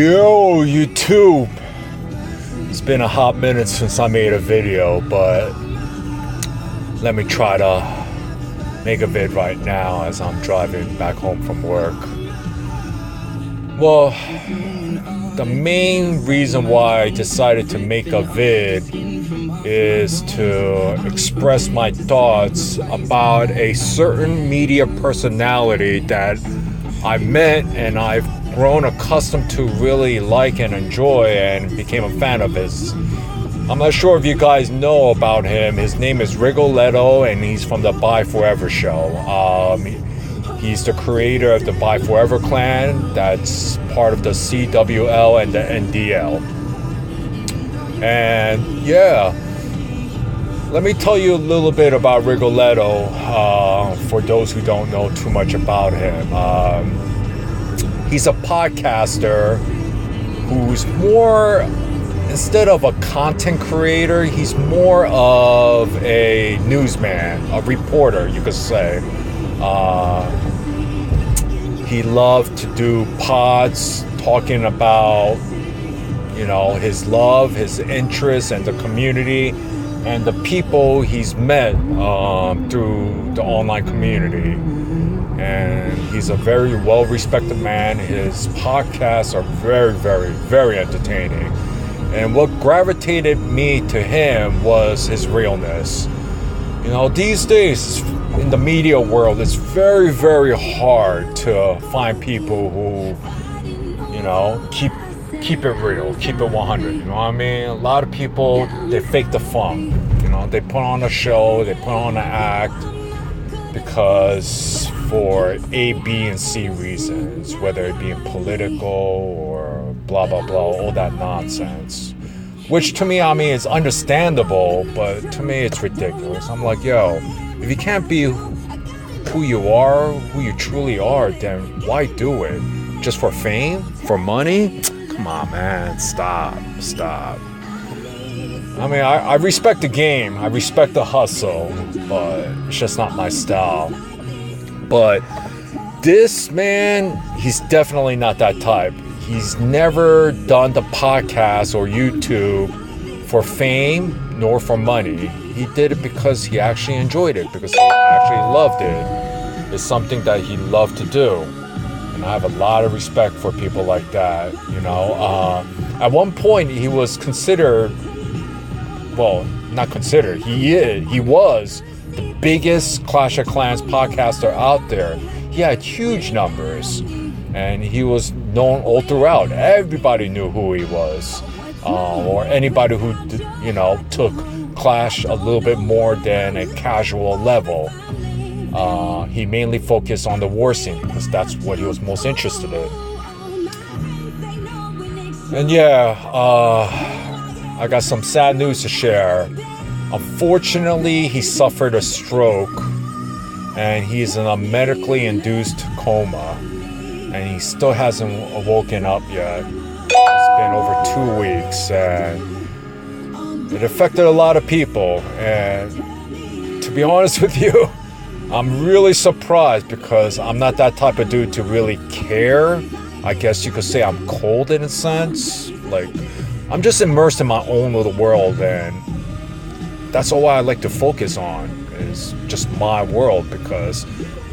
Yo, YouTube! It's been a hot minute since I made a video, but let me try to make a vid right now as I'm driving back home from work. Well, the main reason why I decided to make a vid is to express my thoughts about a certain media personality that I met and I've grown accustomed to really like and enjoy and became a fan of his. I'm not sure if you guys know about him. His name is Rigoletto and he's from the Buy Forever show. He's the creator of the Buy Forever clan that's part of the CWL and the NDL. And yeah, let me tell you a little bit about Rigoletto for those who don't know too much about him. He's a podcaster who's more, instead of a content creator, he's more of a newsman, a reporter, you could say. He loved to do pods talking about, his love, his interests, and the community, and the people he's met through the online community. And he's a very well-respected man. His podcasts are very, very, very entertaining. And what gravitated me to him was his realness. These days in the media world, it's very, very hard to find people who, keep it real, keep it 100. You know what I mean? A lot of people, they fake the funk. They put on a show, they put on an act because for A, B, and C reasons, whether it be political or blah, blah, blah, all that nonsense. Which to me, is understandable, but to me, it's ridiculous. I'm like, yo, if you can't be who you are, who you truly are, then why do it? Just for fame? For money? Come on, man, stop. I respect the game, I respect the hustle, but it's just not my style. But this man, he's definitely not that type. He's never done the podcast or YouTube for fame nor for money. He did it because he actually enjoyed it, because he actually loved it. It's something that he loved to do. And I have a lot of respect for people like that, At one point, he was considered, well, not considered, he was the biggest Clash of Clans podcaster out there. He had huge numbers, and he was known all throughout. Everybody knew who he was, or anybody who, took Clash a little bit more than a casual level. He mainly focused on the war scene because that's what he was most interested in. And yeah, I got some sad news to share. Unfortunately, he suffered a stroke and he's in a medically induced coma, and he still hasn't woken up yet. It's been over 2 weeks and it affected a lot of people. And to be honest with you, I'm really surprised because I'm not that type of dude to really care. I guess you could say I'm cold in a sense. Like, I'm just immersed in my own little world, and that's all I like to focus on is just my world, because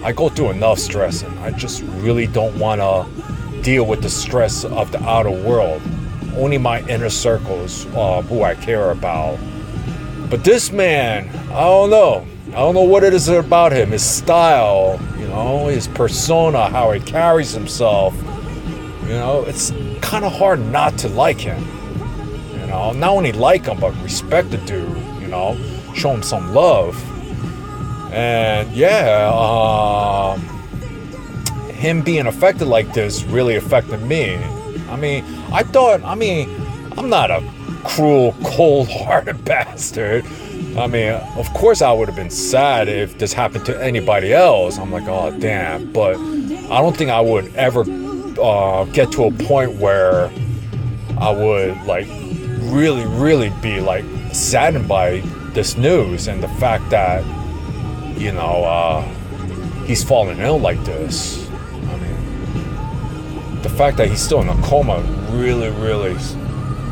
I go through enough stress and I just really don't want to deal with the stress of the outer world. Only my inner circles who I care about. But this man, I don't know what it is about him, his style, his persona, how he carries himself. It's kind of hard not to like him. Not only like him, but respect the dude, show him some love. And yeah, him being affected like this really affected me. I'm not a cruel, cold-hearted bastard. Of course I would have been sad if this happened to anybody else. I'm like, oh, damn. But I don't think I would ever get to a point where I would, really, really be, saddened by this news and the fact that, he's fallen ill like this. The fact that he's still in a coma really, really,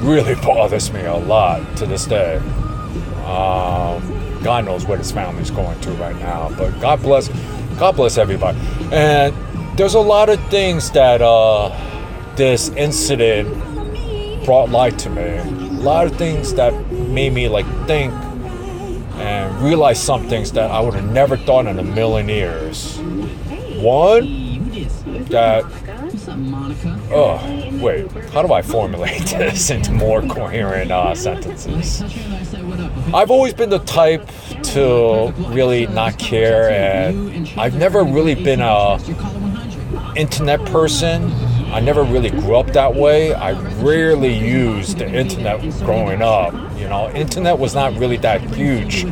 really bothers me a lot to this day. God knows what his family's going through right now, but God bless everybody. And there's a lot of things that this incident brought light to me. A lot of things that made me like think and realize some things that I would have never thought in a million years. One, that wait, how do I formulate this into more coherent sentences? I've always been the type to really not care, and I've never really been a internet person. I never really grew up that way. I rarely used the internet growing up. You know, internet was not really that huge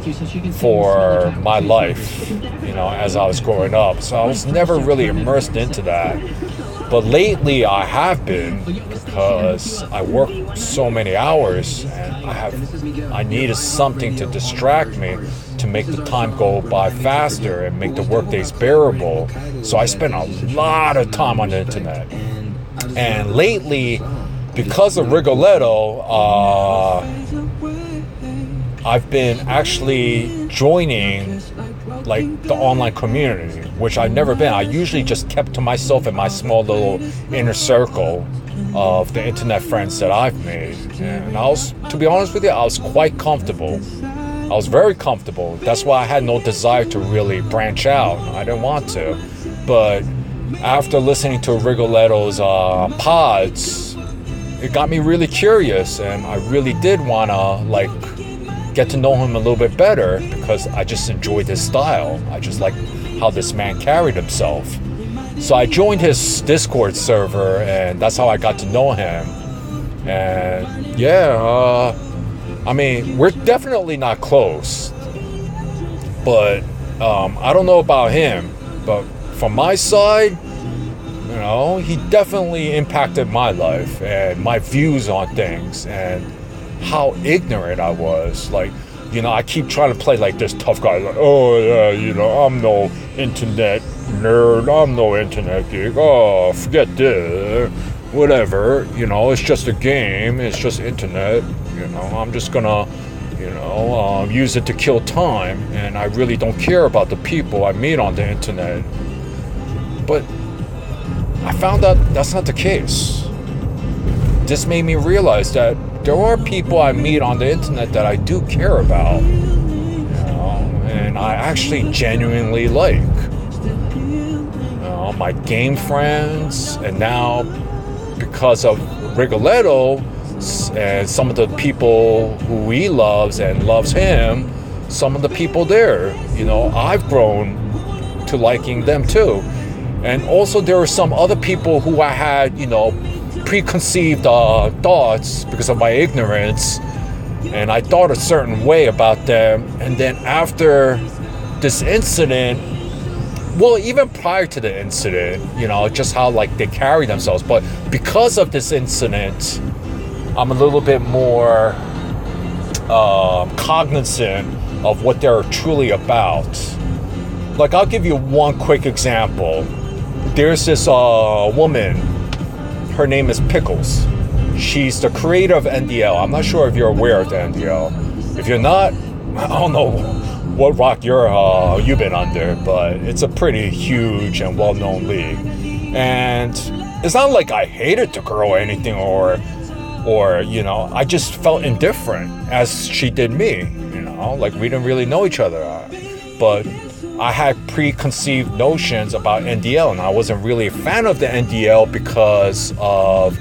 for my life, you know, as I was growing up. So I was never really immersed into that. But lately I have been, because I work so many hours and I needed something to distract me to make the time go by faster and make the work days bearable. So I spend a lot of time on the internet. And lately, because of Rigoletto, I've been actually joining like the online community, which I've never been. I usually just kept to myself in my small little inner circle of the internet friends that I've made. And I was, to be honest with you, I was quite comfortable. I was very comfortable. That's why I had no desire to really branch out. I didn't want to. But after listening to Rigoletto's pods, it got me really curious, and I really did want to like get to know him a little bit better, because I just enjoyed his style. I just like how this man carried himself. So I joined his Discord server, and that's how I got to know him. And yeah, I mean, we're definitely not close, but I don't know about him, but from my side, you know, he definitely impacted my life and my views on things and how ignorant I was. Like, you know, I keep trying to play like this tough guy, like, oh yeah, you know, I'm no internet nerd, I'm no internet geek, oh, forget this, whatever, you know, it's just a game, it's just internet, you know, I'm just gonna, you know, use it to kill time, and I really don't care about the people I meet on the internet. But I found out that's not the case. This made me realize that there are people I meet on the internet that I do care about, you know, and I actually genuinely like. You know, my game friends, and now because of Rigoletto and some of the people who he loves and loves him, some of the people there, you know, I've grown to liking them too. And also there are some other people who I had, you know, preconceived thoughts because of my ignorance, and I thought a certain way about them. And then after this incident, well, even prior to the incident, you know, just how like they carry themselves, but because of this incident, I'm a little bit more cognizant of what they're truly about. Like, I'll give you one quick example. There's this woman, her name is Pickles. She's the creator of NDL. I'm not sure if you're aware of the NDL. If you're not, I don't know what rock you've been under, but it's a pretty huge and well-known league. And it's not like I hated the girl or anything, or you know, I just felt indifferent as she did me, you know, like we didn't really know each other. But I had preconceived notions about NDL, and I wasn't really a fan of the NDL because of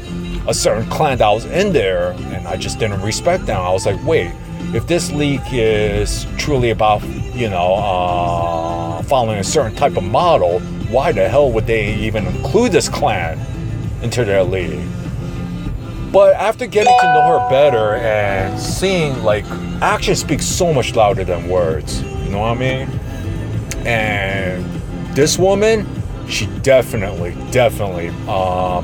a certain clan that was in there, and I just didn't respect them. I was like, wait, if this league is truly about, you know, following a certain type of model, why the hell would they even include this clan into their league? But after getting to know her better and seeing, like, actions speak so much louder than words, you know what I mean? And this woman, she definitely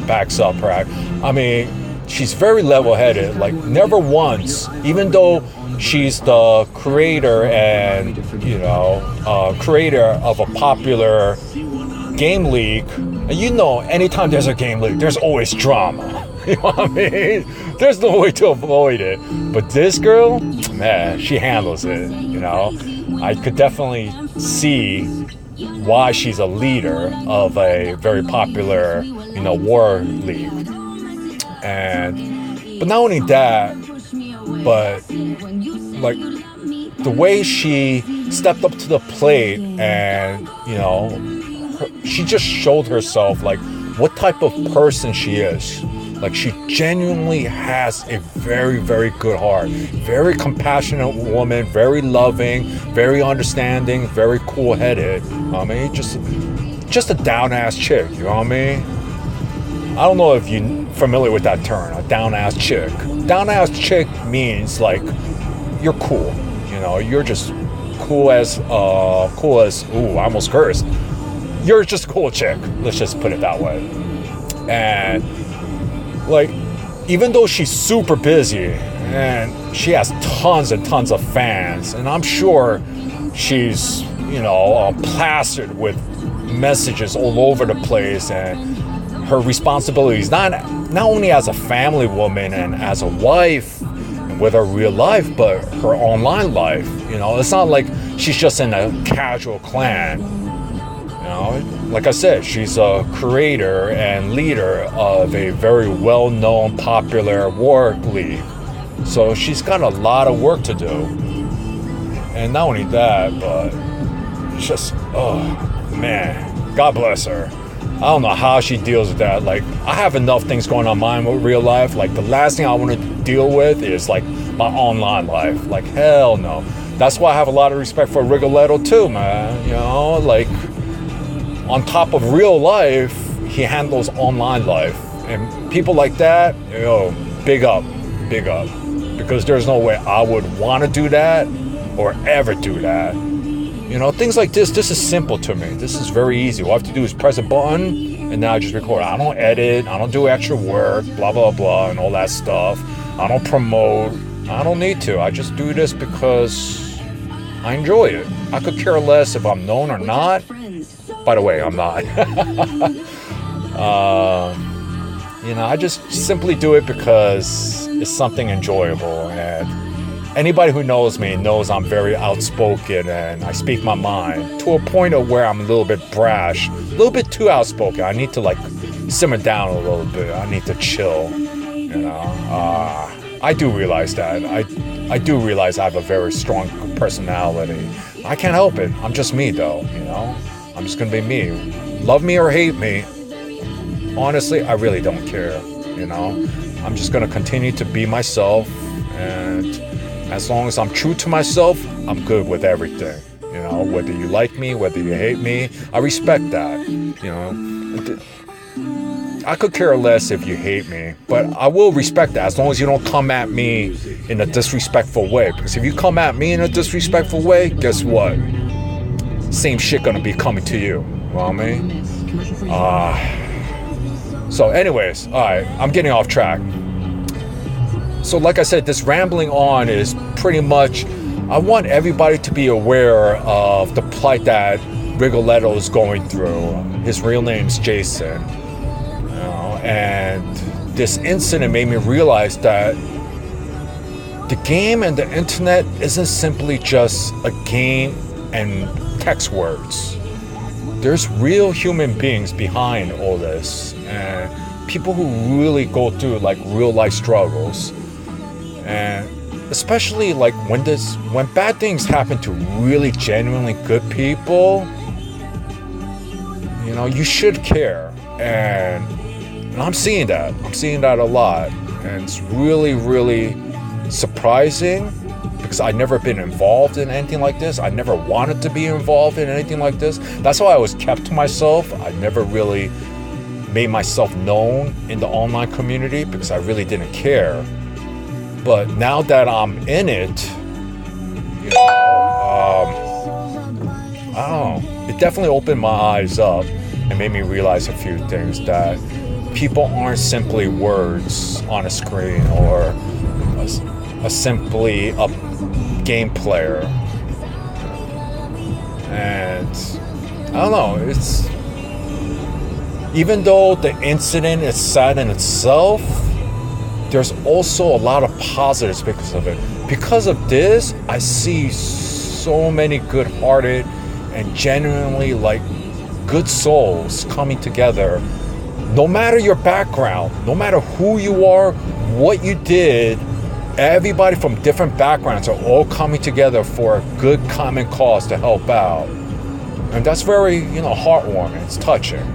backs up her act. I mean, she's very level-headed. Like, never once, even though she's the creator and, you know, creator of a popular game league, and you know, anytime there's a game league, there's always drama. You know what I mean? There's no way to avoid it. But this girl, man, she handles it. You know, I could definitely see why she's a leader of a very popular, you know, war league. But not only that, but like the way she stepped up to the plate, and you know, she just showed herself like what type of person she is. Like, she genuinely has a very, very good heart, very compassionate woman, very loving, very understanding, very cool-headed. I mean, just a down-ass chick. You know what I mean? I don't know if you're familiar with that term, a down-ass chick. Down-ass chick means like you're cool. You know, you're just cool as ooh, I almost cursed. You're just a cool chick. Let's just put it that way. And like, even though she's super busy and she has tons and tons of fans, and I'm sure she's, you know, plastered with messages all over the place, and her responsibilities, not only as a family woman and as a wife with her real life, but her online life. You know, it's not like she's just in a casual clan. You know, like I said, she's a creator and leader of a very well-known, popular war league. So she's got a lot of work to do. And not only that, but it's just, oh, man, God bless her. I don't know how she deals with that. Like, I have enough things going on mine with real life. Like, the last thing I want to deal with is, like, my online life. Like, hell no. That's why I have a lot of respect for Rigoletto, too, man. You know, like, on top of real life, he handles online life. And people like that, yo, big up. Because there's no way I would want to do that or ever do that. You know, things like this is simple to me. This is very easy. All I have to do is press a button, and now I just record. I don't edit. I don't do extra work, blah, blah, blah, and all that stuff. I don't promote. I don't need to. I just do this because I enjoy it. I could care less if I'm known or not. By the way, I'm not. You know, I just simply do it because it's something enjoyable. And anybody who knows me knows I'm very outspoken and I speak my mind to a point of where I'm a little bit brash, a little bit too outspoken. I need to like simmer down a little bit. I need to chill. You know, I do realize that. I do realize I have a very strong personality. I can't help it. I'm just me, though. You know. I'm just gonna be me. Love me or hate me. Honestly, I really don't care. You know, I'm just gonna continue to be myself, and as long as I'm true to myself, I'm good with everything. You know, whether you like me, whether you hate me, I respect that. You know, I could care less if you hate me, but I will respect that as long as you don't come at me in a disrespectful way. Because if you come at me in a disrespectful way, guess what? Same shit gonna be coming to you. You know what I mean? So anyways, alright, I'm getting off track. So like I said, this rambling on is pretty much, I want everybody to be aware of the plight that Rigoletto is going through. His real name's Jason. You know, and this incident made me realize that the game and the internet isn't simply just a game and text words. There's real human beings behind all this, and people who really go through like real life struggles. And especially like when bad things happen to really genuinely good people, you know, you should care. And I'm seeing that a lot, and it's really, really surprising. Because I've never been involved in anything like this. I never wanted to be involved in anything like this. That's why I was kept to myself. I never really made myself known in the online community because I really didn't care. But now that I'm in it, you know, I don't know. It definitely opened my eyes up and made me realize a few things, that people aren't simply words on a screen or simply a game player. And I don't know, even though the incident is sad in itself, there's also a lot of positives because of it. Because of this, I see so many good-hearted and genuinely like good souls coming together. No matter your background, no matter who you are, what you did, everybody from different backgrounds are all coming together for a good common cause to help out. And that's very, heartwarming. It's touching.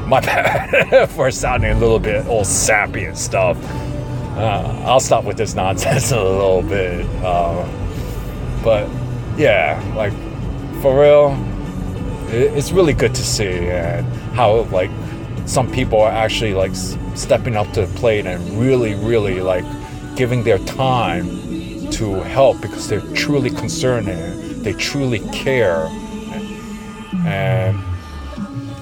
My bad for sounding a little bit all sappy and stuff. I'll stop with this nonsense in a little bit. But yeah, like for real, it's really good to see, and how like some people are actually like stepping up to the plate and really, really like giving their time to help because they're truly concerned and they truly care. And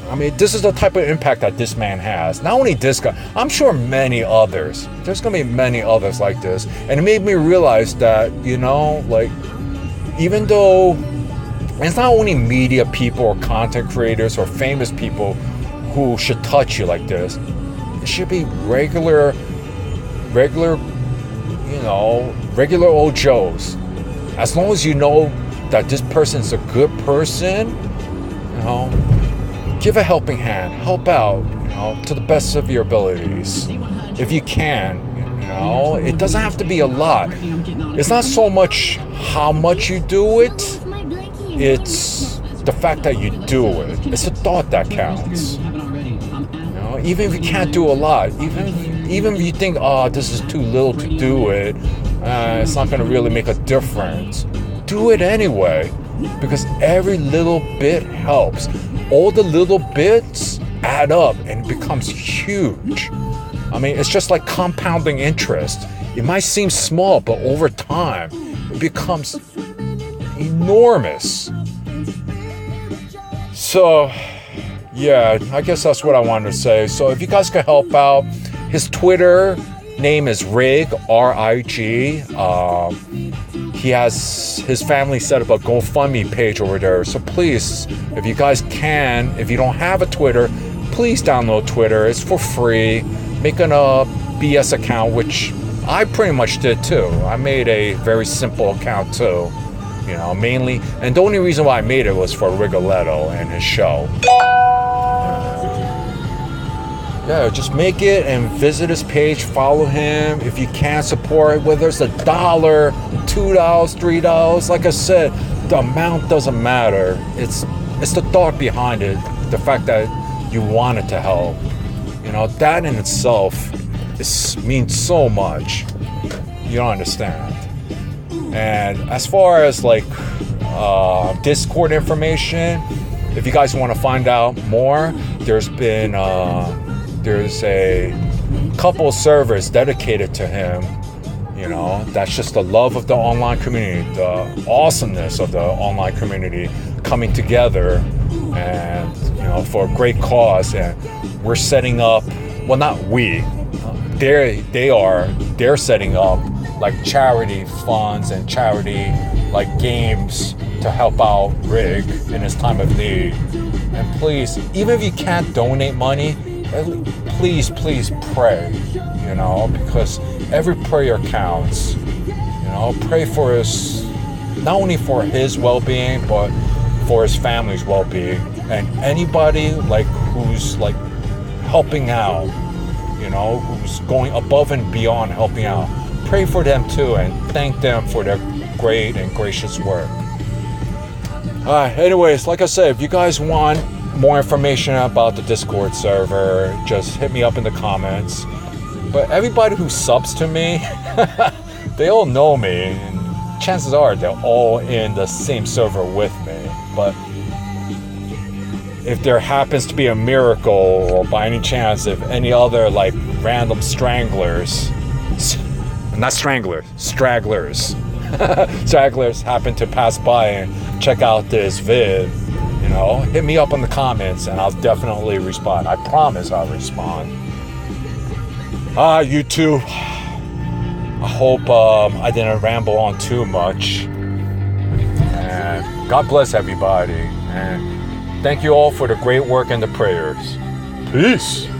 I mean, this is the type of impact that this man has. Not only this guy, I'm sure many others. There's gonna be many others like this. And it made me realize that, like, even though it's not only media people or content creators or famous people who should touch you like this, it should be regular old Joes. As long as you know that this person's a good person, give a helping hand, help out, to the best of your abilities. If you can, it doesn't have to be a lot. It's not so much how much you do it, it's the fact that you do it. It's the thought that counts. Even if you can't do a lot, even if you think, this is too little to do it, it's not going to really make a difference, do it anyway, because every little bit helps. All the little bits add up and it becomes huge. I mean, it's just like compounding interest. It might seem small, but over time, it becomes enormous. So, yeah, I guess that's what I wanted to say. So if you guys could help out, his Twitter name is Rig, R-I-G. He has his family set up a GoFundMe page over there. So please, if you guys can, if you don't have a Twitter, please download Twitter. It's for free. Make a BS account, which I pretty much did too. I made a very simple account too. Mainly, and the only reason why I made it was for Rigoletto and his show. Yeah, just make it and visit his page, follow him. If you can support, whether it's $1, $2, $3, like I said, the amount doesn't matter. It's the thought behind it, the fact that you wanted to help. That in itself means so much. You don't understand. And as far as like Discord information, if you guys want to find out more, there's a couple of servers dedicated to him. That's just the love of the online community, the awesomeness of the online community coming together, and for a great cause. And we're setting up, well, not we, they're setting up like charity funds and charity like games to help out Rig in his time of need. And please, even if you can't donate money, please pray, because every prayer counts. Pray for his, not only for his well-being, but for his family's well-being, and anybody like who's like helping out, who's going above and beyond helping out. Pray for them too, and thank them for their great and gracious work. Anyways, like I said, if you guys want more information about the Discord server, just hit me up in the comments. But everybody who subs to me, they all know me, and chances are they're all in the same server with me. But if there happens to be a miracle, or by any chance, if any other like random stragglers stragglers happen to pass by and check out this vid, hit me up in the comments and I'll definitely respond. I promise I'll respond. You too. I hope I didn't ramble on too much. And God bless everybody. And Thank you all for the great work and the prayers. Peace.